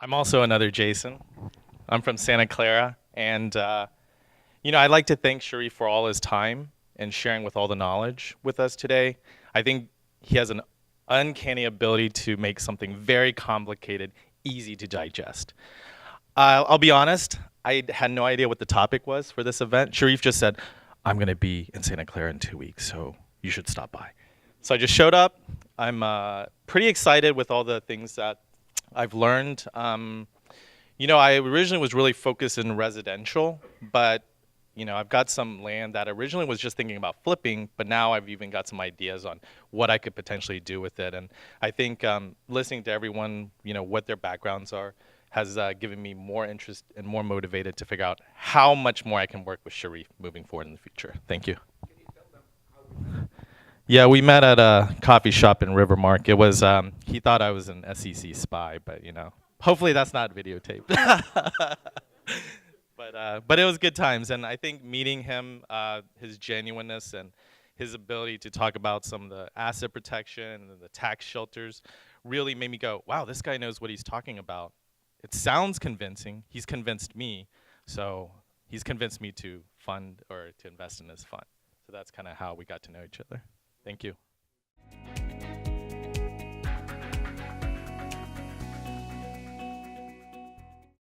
I'm also another Jason. I'm from Santa Clara, and I'd like to thank Sharif for all his time and sharing with all the knowledge with us today. I think he has an uncanny ability to make something very complicated easy to digest. I'll be honest, I had no idea what the topic was for this event. Sharif just said, "I'm going to be in Santa Clara in 2 weeks, so you should stop by." So I just showed up. I'm pretty excited with all the things that I've learned. I originally was really focused in residential, but I've got some land that originally was just thinking about flipping, but now I've even got some ideas on what I could potentially do with it. And I think listening to everyone, what their backgrounds are, has given me more interest and more motivated to figure out how much more I can work with Sharif moving forward in the future. Thank you. Yeah, we met at a coffee shop in Rivermark. It was he thought I was an SEC spy, but hopefully that's not videotaped. But it was good times, and I think meeting him, his genuineness and his ability to talk about some of the asset protection and the tax shelters really made me go, wow, this guy knows what he's talking about. It sounds convincing. He's convinced me, so he's convinced me to fund or to invest in his fund. So that's kind of how we got to know each other. Thank you.